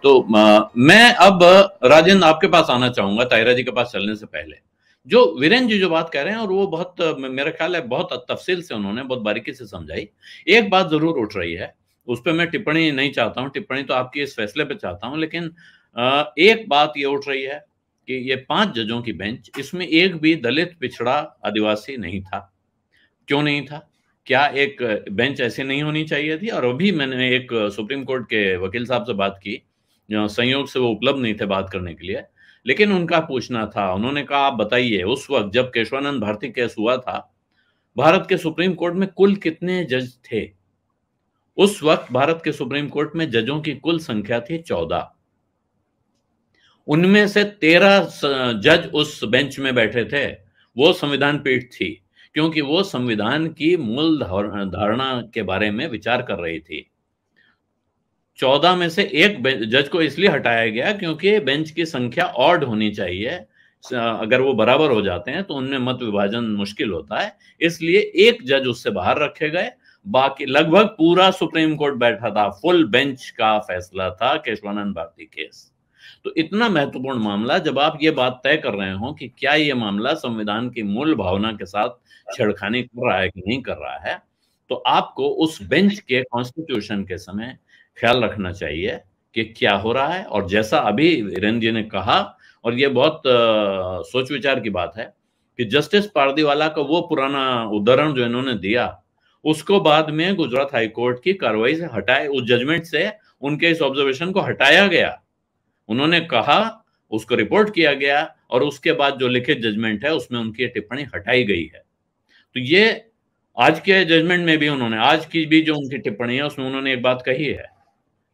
तो मैं अब राजेंद्र आपके पास आना चाहूंगा, ताहिरा जी के पास चलने से पहले। जो वीरेंद्र जी जो बात कह रहे हैं, और वो बहुत मेरा ख्याल है बहुत तफसील से उन्होंने बहुत बारीकी से समझाई। एक बात जरूर उठ रही है, उस पर मैं टिप्पणी नहीं चाहता हूं, टिप्पणी तो आपकी इस फैसले पे चाहता हूं, लेकिन एक बात ये उठ रही है कि ये 5 जजों की बेंच, इसमें एक भी दलित, पिछड़ा, आदिवासी नहीं था। क्यों नहीं था? क्या एक बेंच ऐसी नहीं होनी चाहिए थी? और अभी मैंने एक सुप्रीम कोर्ट के वकील साहब से बात की, संयोग से वो उपलब्ध नहीं थे बात करने के लिए, लेकिन उनका पूछना था, उन्होंने कहा आप बताइए, उस वक्त जब केशवानंद भारती केस हुआ था, भारत के सुप्रीम कोर्ट में कुल कितने जज थे? उस वक्त भारत के सुप्रीम कोर्ट में जजों की कुल संख्या थी 14। उनमें से 13 जज उस बेंच में बैठे थे। वो संविधान पीठ थी, क्योंकि वो संविधान की मूल धारणा के बारे में विचार कर रही थी। 14 में से एक जज को इसलिए हटाया गया क्योंकि बेंच की संख्या ऑड होनी चाहिए। अगर वो बराबर हो जाते हैं तो उनमें मत विभाजन मुश्किल होता है, इसलिए एक जज उससे बाहर रखे गए। बाकी लगभग पूरा सुप्रीम कोर्ट बैठा था, फुल बेंच का फैसला था केशवानंद भारती केस। तो इतना महत्वपूर्ण मामला, जब आप ये बात तय कर रहे हो कि क्या ये मामला संविधान की मूल भावना के साथ छेड़खानी कर रहा है कि नहीं कर रहा है, तो आपको उस बेंच के कॉन्स्टिट्यूशन के समय ख्याल रखना चाहिए कि क्या हो रहा है। और जैसा अभी वीरेंद्र जी ने कहा, और ये बहुत सोच विचार की बात है, कि जस्टिस पारदीवाला का वो पुराना उदाहरण जो इन्होंने दिया, उसको बाद में गुजरात हाईकोर्ट की कार्रवाई से हटाए, उस जजमेंट से उनके इस ऑब्जर्वेशन को हटाया गया। उन्होंने कहा, उसको रिपोर्ट किया गया, और उसके बाद जो लिखित जजमेंट है उसमें उनकी टिप्पणी हटाई गई है। तो ये आज के जजमेंट में भी उन्होंने, आज की भी जो उनकी टिप्पणी है उसमें उन्होंने एक बात कही है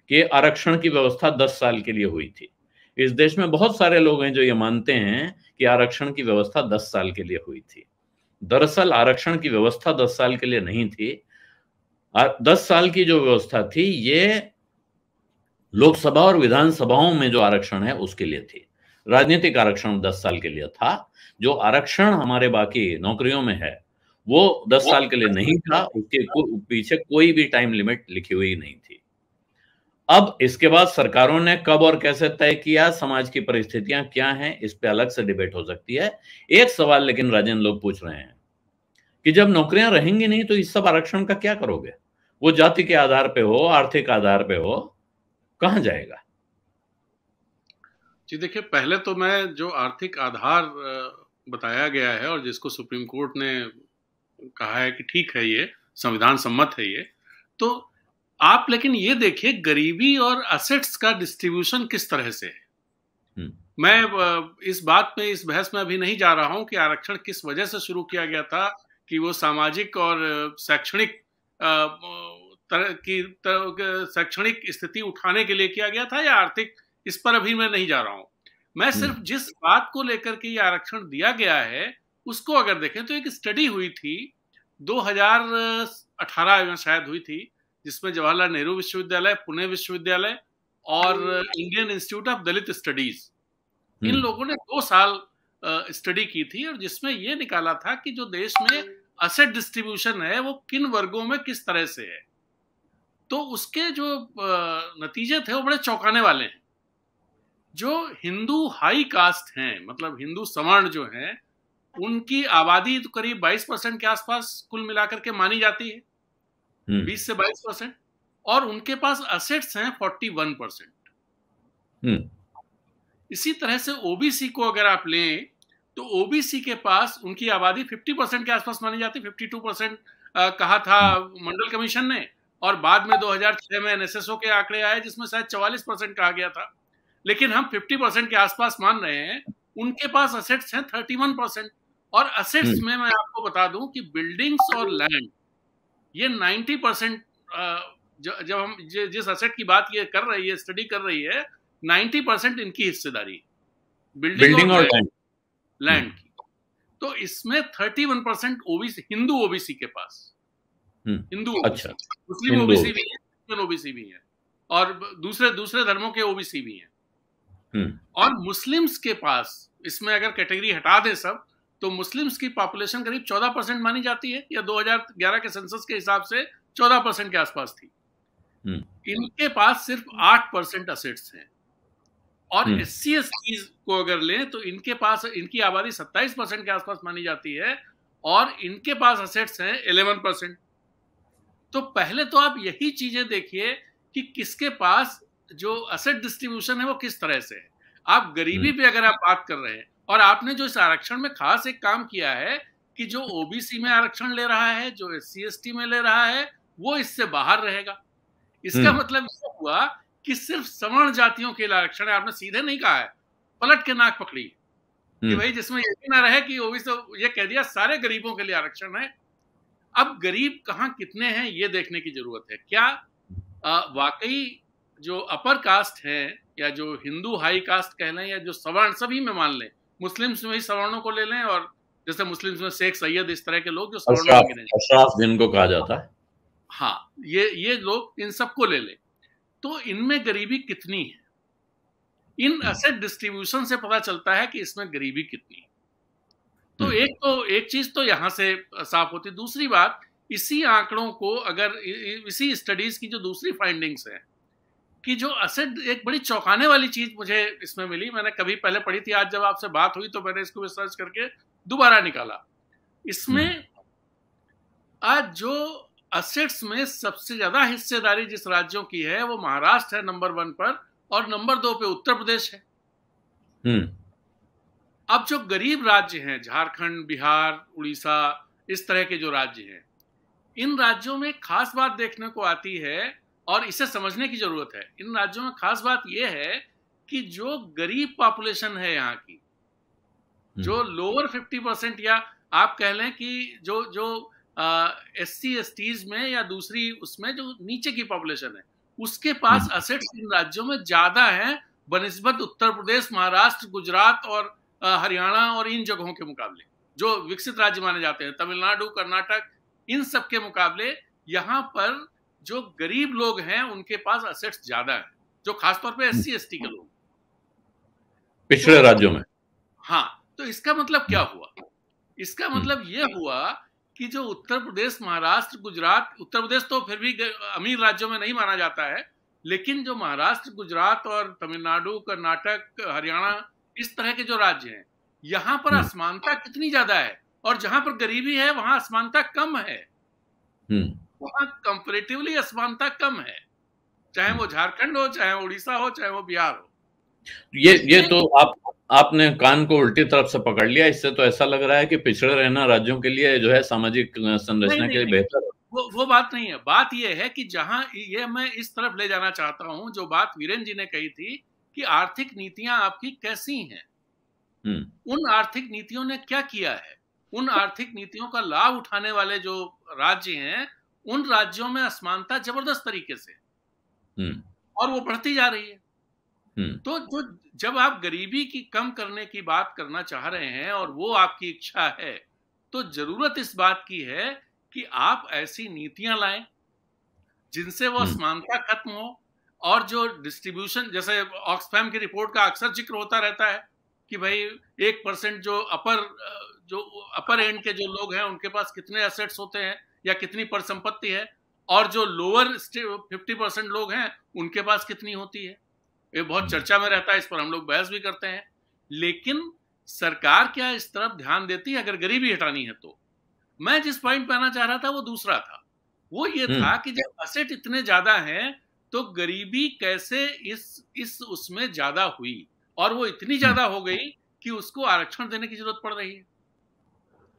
कि आरक्षण की व्यवस्था 10 साल के लिए हुई थी। इस देश में बहुत सारे लोग हैं जो ये मानते हैं कि आरक्षण की व्यवस्था 10 साल के लिए हुई थी। दरअसल आरक्षण की व्यवस्था 10 साल के लिए नहीं थी। 10 साल की जो व्यवस्था थी, ये लोकसभा और विधानसभाओं में जो आरक्षण है उसके लिए थी। राजनीतिक आरक्षण 10 साल के लिए था। जो आरक्षण हमारे बाकी नौकरियों में है वो 10 साल के लिए नहीं था, उसके पीछे कोई भी टाइम लिमिट लिखी हुई नहीं थी। अब इसके बाद सरकारों ने कब और कैसे तय किया, समाज की परिस्थितियां क्या हैं, इस पे अलग से डिबेट हो सकती है। एक सवाल लेकिन राजन लोग पूछ रहे हैं कि जब नौकरियां रहेंगी नहीं तो इस सब आरक्षण का क्या करोगे? वो जाति के आधार पे हो, आर्थिक आधार पे हो, कहां जाएगा? जी देखिए, पहले तो मैं जो आर्थिक आधार बताया गया है और जिसको सुप्रीम कोर्ट ने कहा है कि ठीक है, ये संविधान सम्मत है, ये तो आप लेकिन ये देखिए गरीबी और असेट्स का डिस्ट्रीब्यूशन किस तरह से है। मैं इस बात में, इस बहस में अभी नहीं जा रहा हूं कि आरक्षण किस वजह से शुरू किया गया था, कि वो सामाजिक और शैक्षणिक शैक्षणिक स्थिति उठाने के लिए किया गया था या आर्थिक, इस पर अभी मैं नहीं जा रहा हूं। मैं सिर्फ जिस बात को लेकर के ये आरक्षण दिया गया है उसको अगर देखें तो एक स्टडी हुई थी 2018 में शायद हुई थी, जिसमें जवाहरलाल नेहरू विश्वविद्यालय, पुणे विश्वविद्यालय और Indian Institute of Dalit Studies, इन लोगों ने 2 साल स्टडी की थी, और जिसमें ये निकाला था कि जो देश में असेट डिस्ट्रीब्यूशन है वो किन वर्गों में किस तरह से है। तो उसके जो नतीजे थे वो बड़े चौंकाने वाले हैं। जो हिंदू हाई कास्ट हैं, मतलब हिंदू सवर्ण जो हैं, उनकी आबादी तो करीब 22% के आसपास कुल मिलाकर के मानी जाती है, 20 से 22%, और उनके पास असेट्स हैं 41%। इसी तरह से ओबीसी को अगर आप लें तो ओबीसी के पास उनकी आबादी 50% के आसपास मानी जाती है, 52% कहा था मंडल कमीशन ने, और बाद में 2006 में एनएसएसओ के आंकड़े आए जिसमें शायद 44% कहा गया था, लेकिन हम 50% के आसपास मान रहे हैं। उनके पास असेट्स हैं 31%, और असेट्स में मैं आपको बता दूं कि बिल्डिंग्स और लैंड ये 90%, जब हम जिस असेट की बात ये कर रही है, स्टडी कर रही है, 90% इनकी हिस्सेदारी बिल्डिंग और लैंड की। तो इसमें 31% ओबीसी, हिंदू ओबीसी के पास, हिंदू ओबीसी, मुस्लिम ओबीसी भी है, क्रिश्चियन ओबीसी भी है, और दूसरे धर्मों के ओबीसी भी हैं। और मुस्लिम्स के पास, इसमें अगर कैटेगरी हटा दें सब, तो मुस्लिम्स की पॉपुलेशन करीब 14% मानी जाती है, या 2011 के सेंसस के हिसाब से 14% के आसपास थी। इनके पास सिर्फ 8% असेट्स हैं। और SC ST को अगर लें तो इनके पास, इनकी आबादी 27% के आसपास मानी जाती है और इनके पास असेट्स हैं 11%। तो पहले तो आप यही चीजें देखिए कि किसके पास जो असेट डिस्ट्रीब्यूशन है वो किस तरह से है। आप गरीबी पे अगर आप बात कर रहे हैं, और आपने जो इस आरक्षण में खास एक काम किया है कि जो OBC में आरक्षण ले रहा है, जो SC ST में ले रहा है, वो इससे बाहर रहेगा। इसका मतलब ये हुआ कि सिर्फ सवर्ण जातियों के लिए आरक्षण है। आपने सीधे नहीं कहा है, पलट के नाक पकड़ी कि भाई जिसमें ये भी ना रहे कि OBC, तो ये कह दिया सारे गरीबों के लिए आरक्षण है। अब गरीब कहाँ कितने हैं ये देखने की जरूरत है। क्या वाकई जो अपर कास्ट है या जो हिंदू हाई कास्ट कह लें या जो सवर्ण, सभी में मान लें, मुस्लिम्स में ही सवर्णों को ले लें, और जैसे मुस्लिम्स में शेख सैयद, इस तरह के लोग जो सवर्णों में गिने, अशराफ जिनको कहा जाता है, हाँ, ये लोग, इन सबको ले लें, तो इनमें गरीबी कितनी है? इन असेट डिस्ट्रीब्यूशन से पता चलता है कि इसमें गरीबी कितनी है। तो एक चीज तो यहां से साफ होती। दूसरी बात, इसी आंकड़ों को अगर, इसी स्टडीज की जो दूसरी फाइंडिंग्स है कि जो असेट, एक बड़ी चौंकाने वाली चीज मुझे इसमें मिली, मैंने कभी पहले पढ़ी थी, आज जब आपसे बात हुई तो मैंने इसको सर्च करके दोबारा निकाला। इसमें आज जो असेट्स में सबसे ज्यादा हिस्सेदारी जिस राज्यों की है वो महाराष्ट्र है नंबर 1 पर, और नंबर 2 पे उत्तर प्रदेश है। अब जो गरीब राज्य हैं, झारखंड, बिहार, उड़ीसा, इस तरह के जो राज्य हैं, इन राज्यों में खास बात देखने को आती है और इसे समझने की जरूरत है। इन राज्यों में खास बात यह है कि जो गरीब पॉपुलेशन है यहाँ की, जो लोअर 50%, या आप कह लें कि जो SC STs में या दूसरी उसमें जो नीचे की पॉपुलेशन है, उसके पास असेट्स इन राज्यों में ज्यादा हैं बनिस्बत उत्तर प्रदेश, महाराष्ट्र, गुजरात और हरियाणा और इन जगहों के मुकाबले, जो विकसित राज्य माने जाते हैं, तमिलनाडु, कर्नाटक, इन सब के मुकाबले यहाँ पर जो गरीब लोग हैं उनके पास असेट्स ज्यादा है, जो खासतौर पे SC ST के लोग, पिछड़े राज्यों में। हाँ, तो इसका मतलब क्या हुआ? इसका मतलब ये हुआ कि जो उत्तर प्रदेश, महाराष्ट्र, गुजरात, उत्तर प्रदेश तो फिर भी अमीर राज्यों में नहीं माना जाता है, लेकिन जो महाराष्ट्र, गुजरात और तमिलनाडु, कर्नाटक, हरियाणा, इस तरह के जो राज्य हैं, यहाँ पर असमानता कितनी ज्यादा है, और जहां पर गरीबी है वहां असमानता कम है। वहां कंपैरेटिवली असमानता कम है, चाहे वो झारखंड हो, चाहे उड़ीसा हो, चाहे वो बिहार हो। ये तो आपने कान को उल्टी तरफ से पकड़ लिया। इससे तो ऐसा लग रहा है कि पिछड़े रहना राज्यों के लिए जो है सामाजिक संरचना के लिए बेहतर है। वो बात नहीं है। बात ये है कि जहां, ये मैं इस तरफ ले जाना चाहता हूं, जो बात वीरेंद्र जी ने कही थी कि आर्थिक नीतियां आपकी कैसी हैं, उन आर्थिक नीतियों ने क्या किया है, उन आर्थिक नीतियों का लाभ उठाने वाले जो राज्य हैं, उन राज्यों में असमानता जबरदस्त तरीके से, और वो बढ़ती जा रही है। तो जो, जब आप गरीबी की कम करने की बात करना चाह रहे हैं और वो आपकी इच्छा है, तो जरूरत इस बात की है कि आप ऐसी नीतियां लाएं जिनसे वो असमानता खत्म हो, और जो डिस्ट्रीब्यूशन, जैसे ऑक्सफैम की रिपोर्ट का अक्सर जिक्र होता रहता है कि भाई 1% जो अपर एंड के जो लोग हैं उनके पास कितने एसेट्स होते हैं या कितनी परिसंपत्ति है, और जो लोअर 50% लोग हैं उनके पास कितनी होती है। ये बहुत चर्चा में रहता है, इस पर हम लोग बहस भी करते हैं। लेकिन सरकार क्या इस तरफ ध्यान देती है अगर गरीबी हटानी है तो? मैं जिस पॉइंट पे आना चाह रहा था वो दूसरा था। वो ये था कि जब असेट इतने ज्यादा हैं तो गरीबी कैसे इस उसमें ज्यादा हुई, और वो इतनी ज्यादा हो गई कि उसको आरक्षण देने की जरूरत पड़ रही है।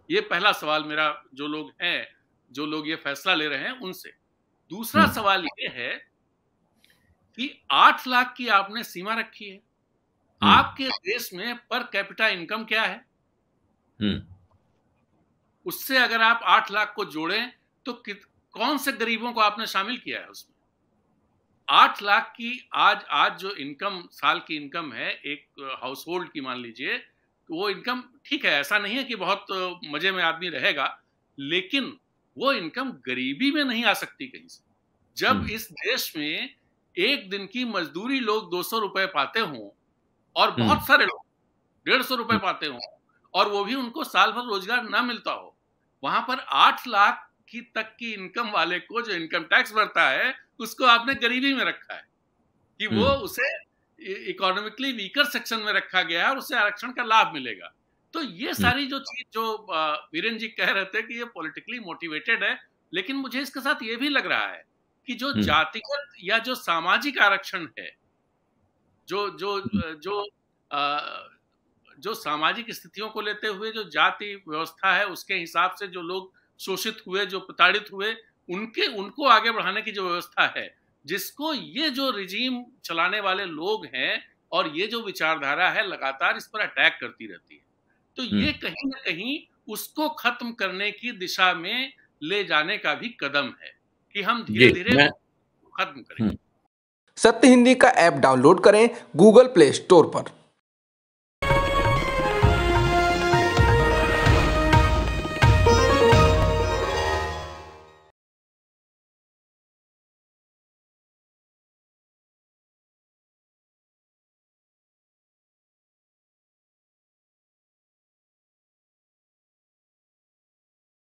ये पहला सवाल मेरा, जो लोग हैं, जो लोग ये फैसला ले रहे हैं, उनसे। दूसरा सवाल ये है कि 8 लाख की आपने सीमा रखी है, आपके देश में पर कैपिटा इनकम क्या है? उससे अगर आप 8 लाख को जोड़ें तो कौन से गरीबों को आपने शामिल किया है उसमें? 8 लाख की आज जो इनकम, साल की इनकम है एक हाउस होल्ड की, मान लीजिए, तो वो इनकम ठीक है, ऐसा नहीं है कि बहुत मजे में आदमी रहेगा, लेकिन वो इनकम गरीबी में नहीं आ सकती कहीं से। जब इस देश में एक दिन की मजदूरी लोग 200 रुपए पाते हों, और बहुत सारे लोग 150 रुपए पाते हों, और वो भी उनको साल भर रोजगार ना मिलता हो, वहां पर 8 लाख की तक की इनकम वाले को जो इनकम टैक्स भरता है उसको आपने गरीबी में रखा है कि वो उसे इकोनॉमिकली वीकर सेक्शन में रखा गया है और उसे आरक्षण का लाभ मिलेगा। तो ये सारी जो चीज जो वीरेन जी कह रहे थे कि ये पॉलिटिकली मोटिवेटेड है, लेकिन मुझे इसके साथ ये भी लग रहा है कि जो जातिगत या जो सामाजिक आरक्षण है, जो जो जो जो सामाजिक स्थितियों को लेते हुए जो जाति व्यवस्था है उसके हिसाब से जो लोग शोषित हुए, जो प्रताड़ित हुए, उनको आगे बढ़ाने की जो व्यवस्था है, जिसको ये जो रिजीम चलाने वाले लोग हैं और ये जो विचारधारा है लगातार इस पर अटैक करती रहती है, तो ये कहीं ना कहीं उसको खत्म करने की दिशा में ले जाने का भी कदम है कि हम धीरे धीरे खत्म करें। सत्य हिंदी का ऐप डाउनलोड करें गूगल प्ले स्टोर पर।